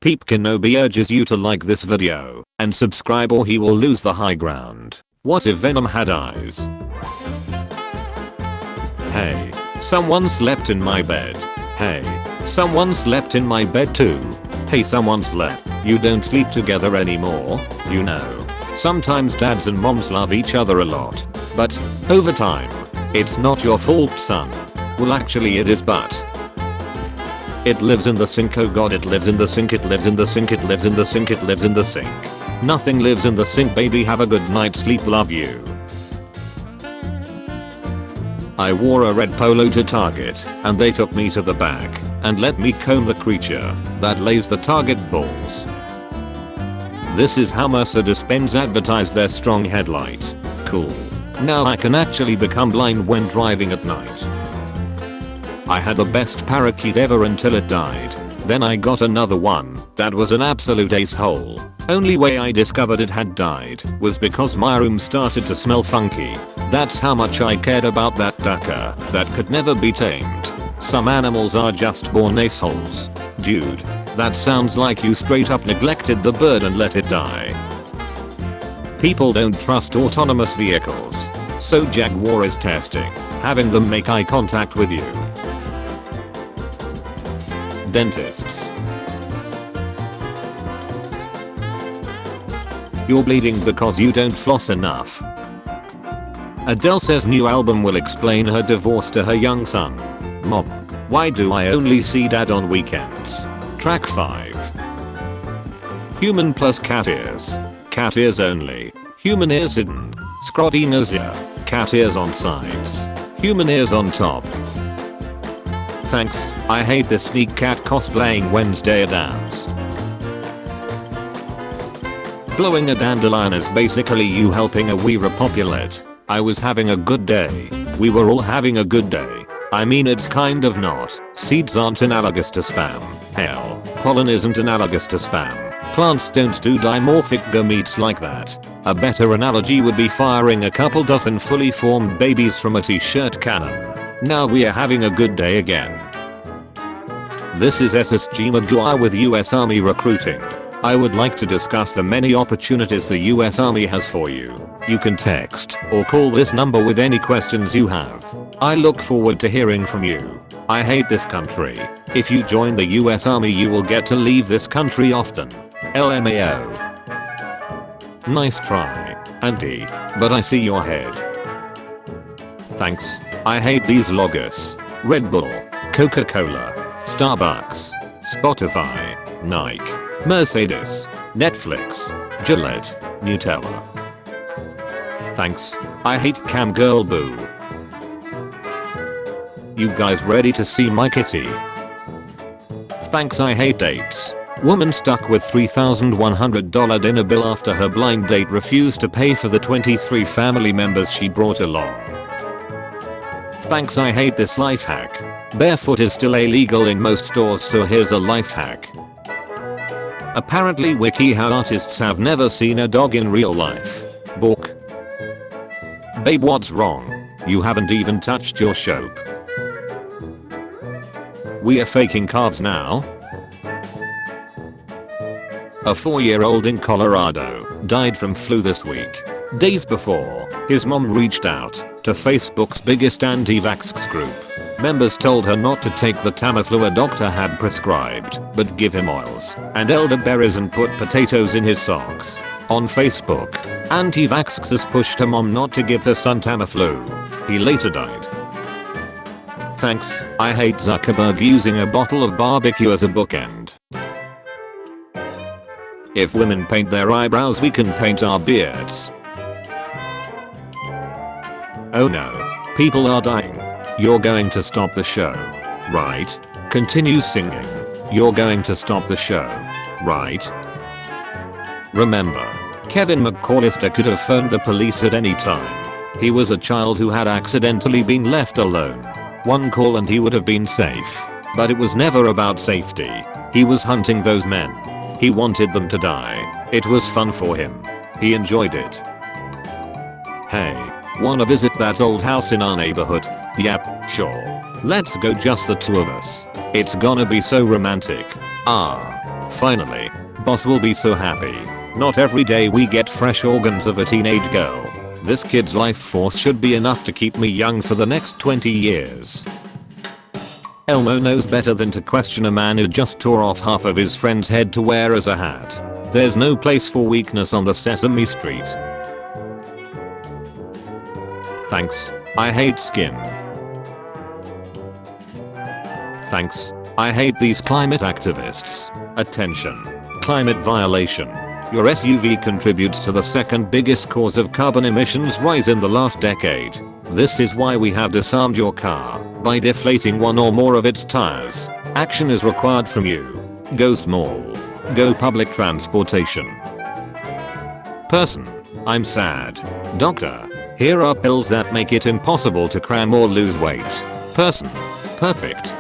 Peep Kenobi urges you to like this video and subscribe or he will lose the high ground. What if Venom had eyes? Hey, someone slept in my bed. Hey, someone slept in my bed too. Hey, someone slept. You don't sleep together anymore, you know. Sometimes dads and moms love each other a lot, but over time, it's not your fault, son. Well, actually it is, but it lives in the sink. Oh god, it lives in the sink. It lives in the sink. It lives in the sink. It lives in the sink. Nothing lives in the sink, baby. Have a good night's sleep. Love you. I wore a red polo to Target and they took me to the back and let me comb the creature that lays the Target balls. This is how Mercedes-Benz advertised their strong headlight. Cool. Now I can actually become blind when driving at night. I had the best parakeet ever until it died. Then I got another one that was an absolute ace-hole. Only way I discovered it had died was because my room started to smell funky. That's how much I cared about that ducker that could never be tamed. Some animals are just born ace-holes. Dude, that sounds like you straight up neglected the bird and let it die. People don't trust autonomous vehicles, so Jaguar is testing having them make eye contact with you. Dentists. You're bleeding because you don't floss enough. Adele says new album will explain her divorce to her young son. Mom, why do I only see dad on weekends? Track 5. Human plus cat ears. Cat ears only. Human ears hidden. Scrotinus ear. Cat ears on sides. Human ears on top. Thanks, I hate this sneak cat cosplaying Wednesday Addams. Blowing a dandelion is basically you helping a wee repopulate. I was having a good day. We were all having a good day. I mean, it's kind of not. Seeds aren't analogous to spam. Hell, pollen isn't analogous to spam. Plants don't do dimorphic gametes like that. A better analogy would be firing a couple dozen fully formed babies from a t-shirt cannon. Now we are having a good day again. This is SSG Maguire with US Army recruiting. I would like to discuss the many opportunities the US Army has for you. You can text or call this number with any questions you have. I look forward to hearing from you. I hate this country. If you join the US Army you will get to leave this country often. LMAO. Nice try, Auntie, but I see your head. Thanks. I hate these logos. Red Bull, Coca-Cola, Starbucks, Spotify, Nike, Mercedes, Netflix, Gillette, Nutella. Thanks. I hate cam girl boo. You guys ready to see my kitty? Thanks. I hate dates. Woman stuck with $3,100 dinner bill after her blind date refused to pay for the 23 family members she brought along. Thanks. I hate this life hack. Barefoot is still illegal in most stores, so here's a life hack. Apparently WikiHow artists have never seen a dog in real life. Book. Babe, what's wrong? You haven't even touched your soap. We are faking carbs now? A 4-year-old in Colorado died from flu this week. Days before, his mom reached out to Facebook's biggest anti-vax group. Members told her not to take the Tamiflu a doctor had prescribed, but give him oils and elderberries and put potatoes in his socks. On Facebook, anti-vaxxers pushed her mom not to give her son Tamiflu. He later died. Thanks. I hate Zuckerberg using a bottle of barbecue as a bookend. If women paint their eyebrows, we can paint our beards. Oh no, people are dying. You're going to stop the show, right? Continue singing. You're going to stop the show, right? Remember, Kevin McCallister could have phoned the police at any time. He was a child who had accidentally been left alone. One call and he would have been safe. But it was never about safety. He was hunting those men. He wanted them to die. It was fun for him. He enjoyed it. Hey, wanna visit that old house in our neighborhood? Yep, sure. Let's go, just the two of us. It's gonna be so romantic. Ah. Finally. Boss will be so happy. Not every day we get fresh organs of a teenage girl. This kid's life force should be enough to keep me young for the next 20 years. Elmo knows better than to question a man who just tore off half of his friend's head to wear as a hat. There's no place for weakness on the Sesame Street. Thanks. I hate skin. Thanks. I hate these climate activists. Attention. Climate violation. Your SUV contributes to the second biggest cause of carbon emissions rise in the last decade. This is why we have disarmed your car by deflating one or more of its tires. Action is required from you. Go small. Go public transportation. Person. I'm sad. Doctor. Here are pills that make it impossible to cram or lose weight. Person. Perfect.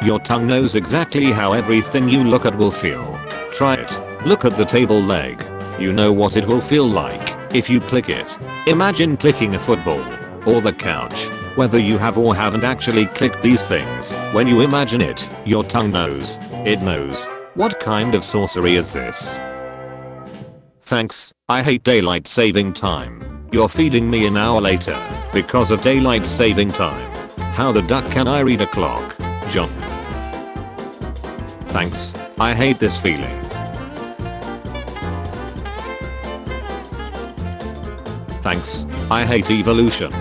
Your tongue knows exactly how everything you look at will feel. Try it. Look at the table leg. You know what it will feel like if you click it. Imagine clicking a football or the couch. Whether you have or haven't actually clicked these things, when you imagine it, your tongue knows. It knows. What kind of sorcery is this? Thanks. I hate daylight saving time. You're feeding me an hour later because of daylight saving time. How the duck can I read a clock? John. Thanks. I hate this feeling. Thanks. I hate evolution.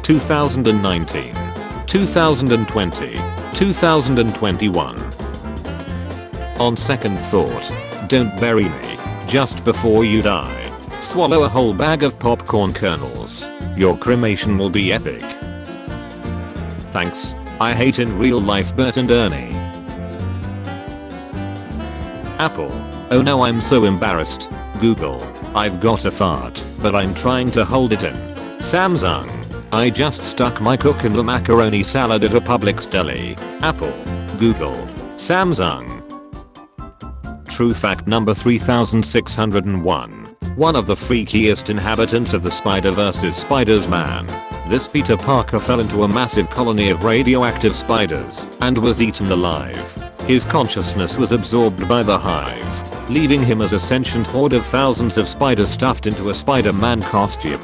2019. 2020. 2021. On second thought, don't bury me just before you die. Swallow a whole bag of popcorn kernels. Your cremation will be epic. Thanks. I hate in real life Bert and Ernie. Apple. Oh no, I'm so embarrassed. Google. I've got a fart, but I'm trying to hold it in. Samsung. I just stuck my cook in the macaroni salad at a Publix deli. Apple. Google. Samsung. True fact number 3601. One of the freakiest inhabitants of the Spider-Verse is Spiders-Man. This Peter Parker fell into a massive colony of radioactive spiders and was eaten alive. His consciousness was absorbed by the hive, leaving him as a sentient horde of thousands of spiders stuffed into a Spider-Man costume.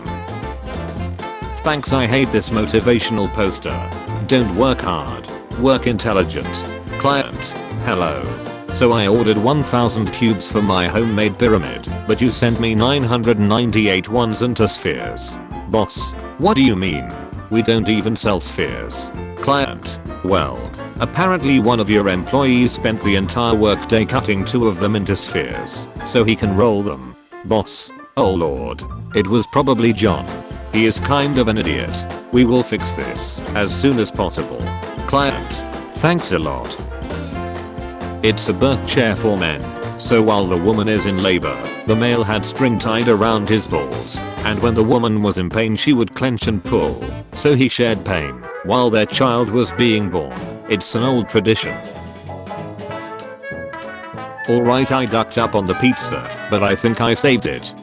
Thanks. I hate this motivational poster. Don't work hard. Work intelligent. Client. Hello. So I ordered 1000 cubes for my homemade pyramid, but you sent me 998 ones into spheres. Boss. What do you mean? We don't even sell spheres. Client. Well, apparently one of your employees spent the entire workday cutting 2 of them into spheres, so he can roll them. Boss. Oh lord. It was probably John. He is kind of an idiot. We will fix this as soon as possible. Client. Thanks a lot. It's a birth chair for men, so while the woman is in labor, the male had string tied around his balls, and when the woman was in pain she would clench and pull, so he shared pain while their child was being born. It's an old tradition. Alright, I ducked up on the pizza, but I think I saved it.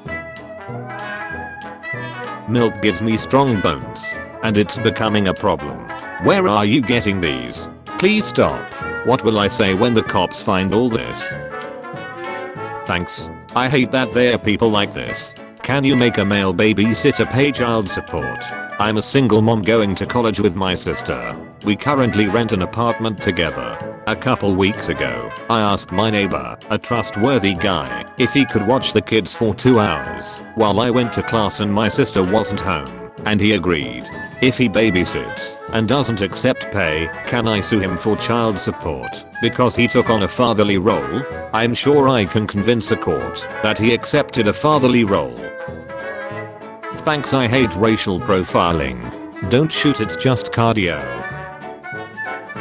Milk gives me strong bones, and it's becoming a problem. Where are you getting these? Please stop. What will I say when the cops find all this? Thanks. I hate that there are people like this. Can you make a male babysitter pay child support? I'm a single mom going to college with my sister. We currently rent an apartment together. A couple weeks ago, I asked my neighbor, a trustworthy guy, if he could watch the kids for 2 hours while I went to class and my sister wasn't home, and he agreed. If he babysits and doesn't accept pay, can I sue him for child support because he took on a fatherly role? I'm sure I can convince a court that he accepted a fatherly role. Thanks. I hate racial profiling. Don't shoot, it's just cardio.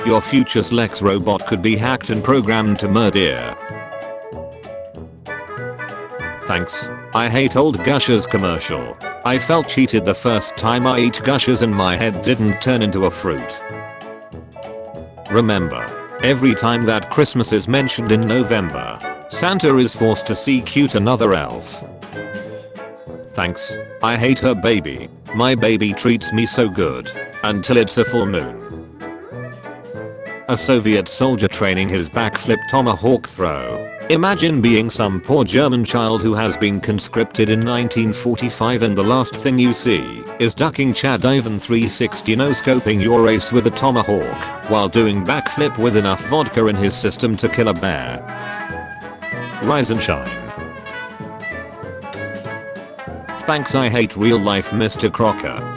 Your future Lex robot could be hacked and programmed to murder. Thanks. I hate old Gushers commercial. I felt cheated the first time I ate Gushers and my head didn't turn into a fruit. Remember, every time that Christmas is mentioned in November, Santa is forced to see cute another elf. Thanks. I hate her baby. My baby treats me so good until it's a full moon. A Soviet soldier training his backflip tomahawk throw. Imagine being some poor German child who has been conscripted in 1945 and the last thing you see is ducking Chad Ivan 360 no-scoping your ace with a tomahawk while doing backflip with enough vodka in his system to kill a bear. Rise and shine. Thanks, I hate real life, Mr. Crocker.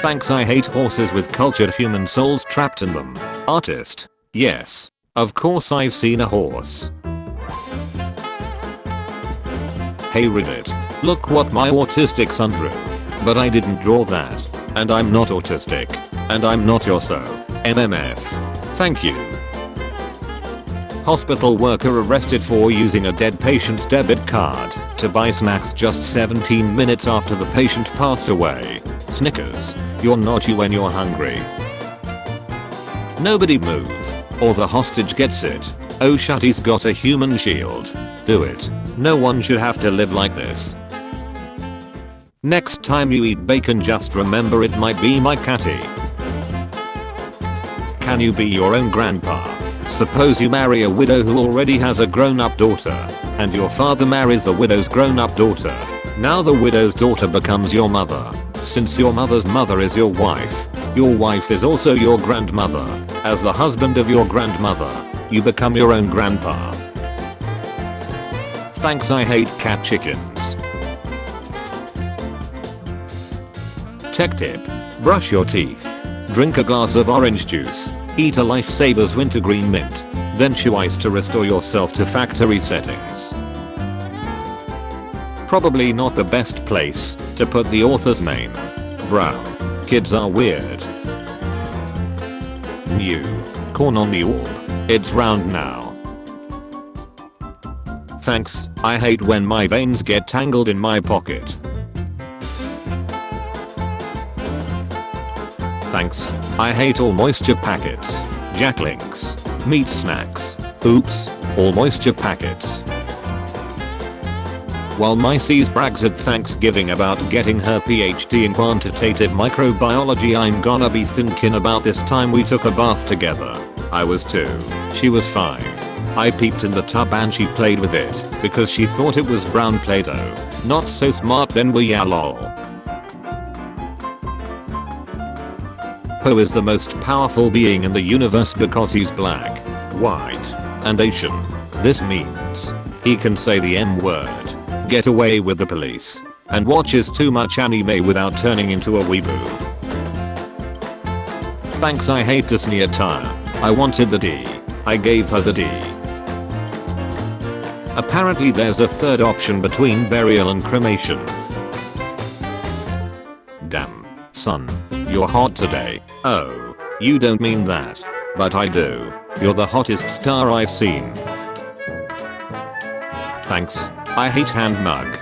Thanks, I hate horses with cultured human souls trapped in them. Artist. Yes. Of course I've seen a horse. Hey Reddit. Look what my autistic son drew. But I didn't draw that. And I'm not autistic. And I'm not your so. MMF. Thank you. Hospital worker arrested for using a dead patient's debit card to buy snacks just 17 minutes after the patient passed away. Snickers. You're naughty when you're hungry. Nobody move. Or the hostage gets it. Oh shit, he's got a human shield. Do it. No one should have to live like this. Next time you eat bacon, just remember it might be my catty. Can you be your own grandpa? Suppose you marry a widow who already has a grown-up daughter, and your father marries the widow's grown-up daughter. Now the widow's daughter becomes your mother. Since your mother's mother is your wife is also your grandmother. As the husband of your grandmother, you become your own grandpa. Thanks, I hate cat chickens. Tech tip. Brush your teeth. Drink a glass of orange juice. Eat a Lifesavers wintergreen mint. Then chew ice to restore yourself to factory settings. Probably not the best place to put the author's name. Brown. Kids are weird. New. Corn on the orb. It's round now. Thanks, I hate when my veins get tangled in my pocket. Thanks, I hate all moisture packets. Jack Links. Meat snacks. Oops, all moisture packets. While my sis brags at Thanksgiving about getting her PhD in quantitative microbiology, I'm gonna be thinking about this time we took a bath together. I was 2. She was 5. I peeped in the tub and she played with it because she thought it was brown Play-Doh. Not so smart then, we yeah lol. Poe is the most powerful being in the universe because he's black, white, and Asian. This means he can say the M-word, get away with the police, and watches too much anime without turning into a weeboo. Thanks, I hate Disney attire. I wanted the D. I gave her the D. Apparently there's a third option between burial and cremation. Damn, son. You're hot today. Oh, you don't mean that. But I do. You're the hottest star I've seen. Thanks. I hate hand mug.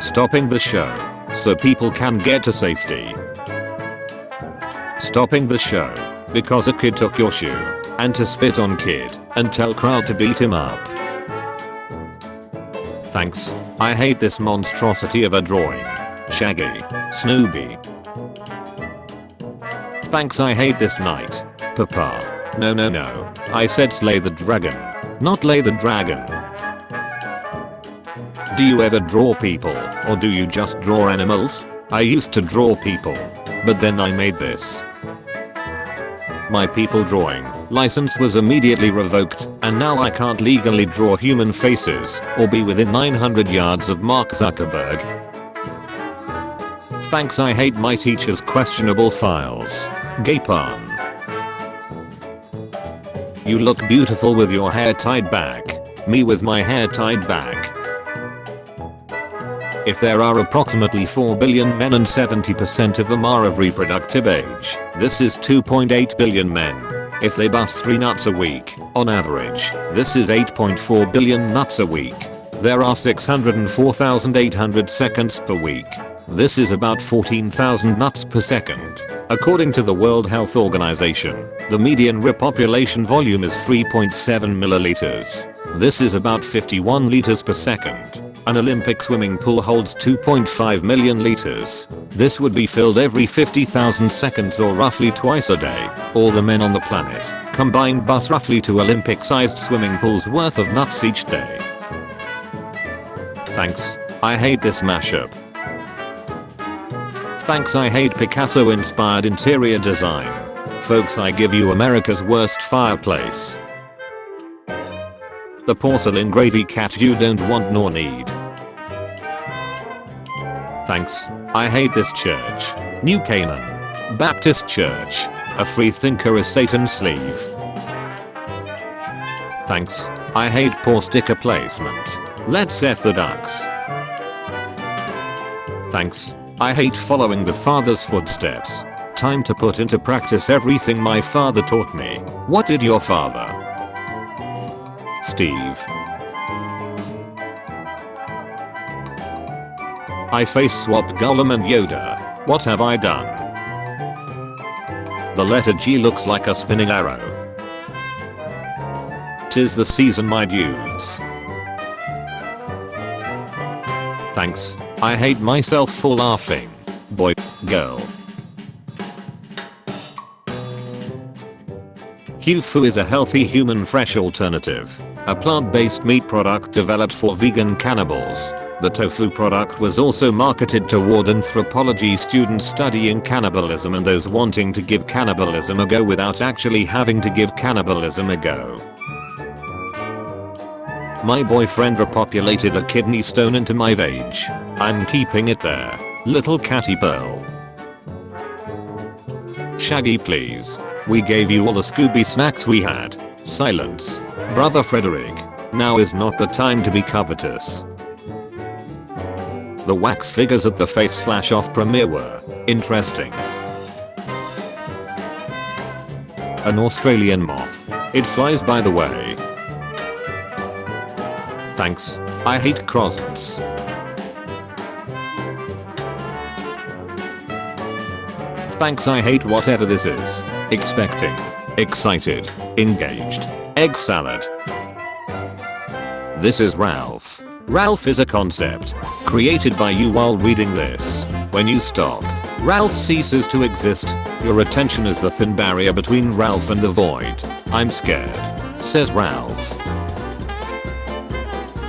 Stopping the show so people can get to safety. Stopping the show because a kid took your shoe and to spit on kid and tell crowd to beat him up. Thanks. I hate this monstrosity of a drawing. Shaggy. Snoopy. Thanks, I hate this night. Papa. No. I said slay the dragon. Not lay the dragon. Do you ever draw people, or do you just draw animals? I used to draw people, but then I made this. My people drawing license was immediately revoked, and now I can't legally draw human faces or be within 900 yards of Mark Zuckerberg. Thanks, I hate my teacher's questionable files. Gay porn. You look beautiful with your hair tied back. Me with my hair tied back. If there are approximately 4 billion men and 70% of them are of reproductive age, this is 2.8 billion men. If they bust 3 nuts a week, on average, this is 8.4 billion nuts a week. There are 604,800 seconds per week. This is about 14,000 nuts per second. According to the World Health Organization, the median repopulation volume is 3.7 milliliters. This is about 51 liters per second. An Olympic swimming pool holds 2.5 million liters. This would be filled every 50,000 seconds or roughly twice a day. All the men on the planet combined bust roughly 2 Olympic-sized swimming pools worth of nuts each day. Thanks. I hate this mashup. Thanks. I hate Picasso-inspired interior design. Folks, I give you America's worst fireplace. The porcelain gravy cat you don't want nor need. Thanks. I hate this church. New Canaan Baptist Church. A free thinker is Satan's sleeve. Thanks. I hate poor sticker placement. Let's F the ducks. Thanks. I hate following the father's footsteps. Time to put into practice everything my father taught me. What did your father? Steve. I face swapped Gollum and Yoda. What have I done? The letter G looks like a spinning arrow. 'Tis the season, my dudes. Thanks. I hate myself for laughing. Boy, girl. Tofu is a healthy human fresh alternative. A plant-based meat product developed for vegan cannibals. The tofu product was also marketed toward anthropology students studying cannibalism and those wanting to give cannibalism a go without actually having to give cannibalism a go. My boyfriend repopulated a kidney stone into my vag. I'm keeping it there. Little catty pearl. Shaggy, please. We gave you all the Scooby snacks we had. Silence. Brother Frederick. Now is not the time to be covetous. The wax figures at the face/off premiere were interesting. An Australian moth. It flies, by the way. Thanks. I hate croissants. Thanks. I hate whatever this is. Expecting. Excited. Engaged. Egg salad. This is Ralph. Ralph is a concept created by you while reading this. When you stop, Ralph ceases to exist. Your attention is the thin barrier between Ralph and the void. I'm scared, says Ralph.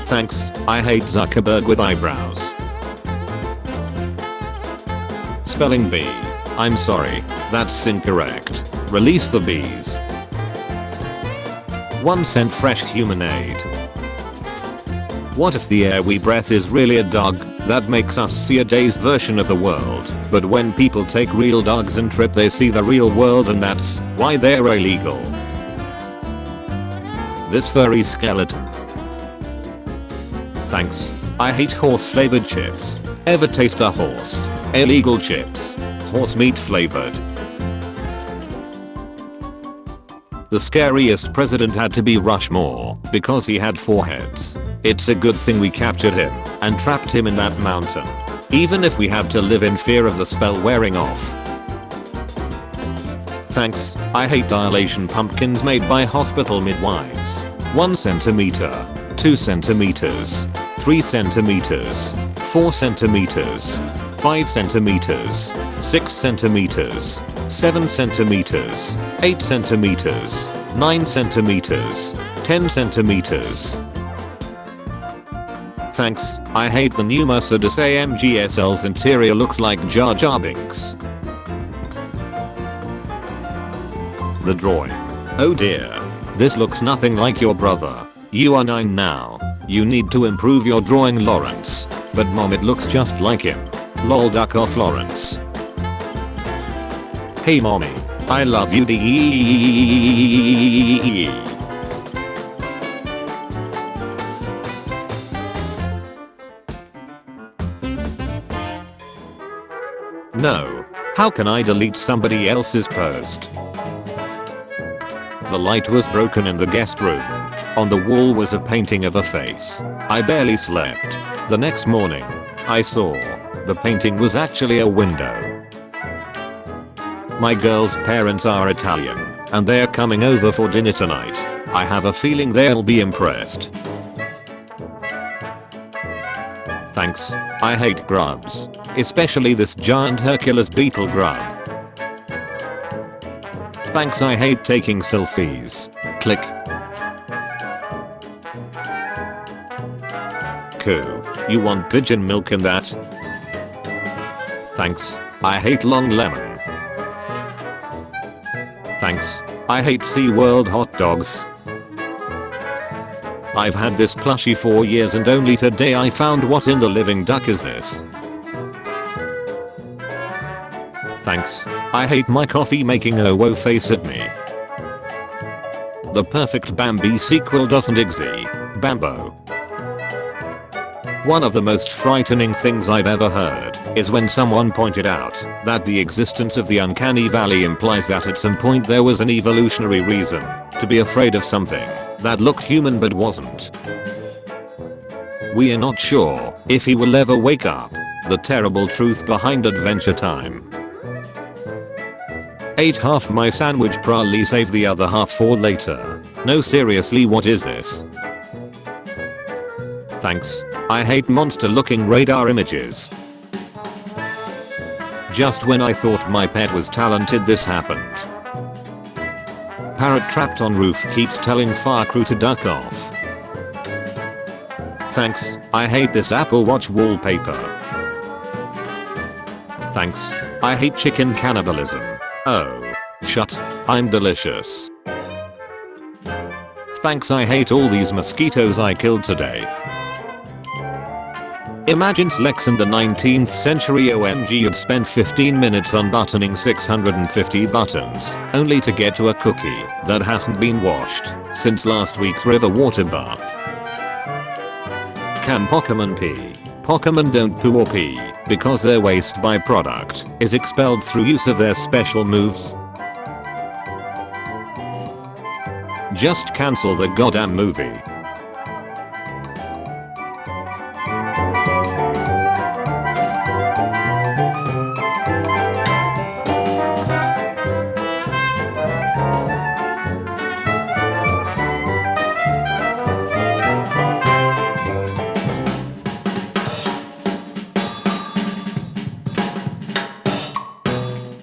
Thanks. I hate Zuckerberg with eyebrows. Spelling bee. I'm sorry, that's incorrect. Release the bees. 1 cent fresh human aid. What if the air we breathe is really a dog? That makes us see a dazed version of the world. But when people take real dogs and trip, they see the real world, and that's why they're illegal. This furry skeleton. Thanks. I hate horse flavored chips. Ever taste a horse? Illegal chips. Horse meat flavored. The scariest president had to be Rushmore because he had 4 heads. It's a good thing we captured him and trapped him in that mountain. Even if we have to live in fear of the spell wearing off. Thanks. I hate dilation pumpkins made by hospital midwives. 1 centimeter. 2 centimeters. 3 centimeters. 4 centimeters. 5 centimeters. 6 centimeters. 7 centimeters. 8 centimeters. 9 centimeters. 10 centimeters. Thanks. I hate the new Mercedes AMG SL's interior looks like Jar Jar Binks. The drawing. Oh dear. This looks nothing like your brother. You are 9 now. You need to improve your drawing, Lawrence. But mom, it looks just like him. Lol, duck off, Lawrence. Hey mommy. I love you. No. How can I delete somebody else's post? The light was broken in the guest room. On the wall was a painting of a face. I barely slept. The next morning, I saw the painting was actually a window. My girl's parents are Italian, and they're coming over for dinner tonight. I have a feeling they'll be impressed. Thanks. I hate grubs. Especially this giant Hercules beetle grub. Thanks. I hate taking selfies. Click. Cool. You want pigeon milk in that? Thanks. I hate long lemon. Thanks. I hate SeaWorld hot dogs. I've had this plushie for years and only today I found what in the living duck is this. Thanks. I hate my coffee making a woe face at me. The perfect Bambi sequel doesn't exist. Bambo. One of the most frightening things I've ever heard is when someone pointed out that the existence of the uncanny valley implies that at some point there was an evolutionary reason to be afraid of something that looked human but wasn't. We are not sure if he will ever wake up. The terrible truth behind Adventure Time. Ate half my sandwich, probably save the other half for later. No, seriously, what is this? Thanks. I hate monster looking radar images. Just when I thought my pet was talented, this happened. Parrot trapped on roof keeps telling fire crew to duck off. Thanks. I hate this Apple Watch wallpaper. Thanks. I hate chicken cannibalism. Oh. Shut. I'm delicious. Thanks. I hate all these mosquitoes I killed today. Imagine Lex in the 19th century. OMG, you'd spend 15 minutes unbuttoning 650 buttons, only to get to a cookie that hasn't been washed since last week's river water bath. Can Pokemon pee? Pokemon don't poo or pee because their waste byproduct is expelled through use of their special moves. Just cancel the goddamn movie.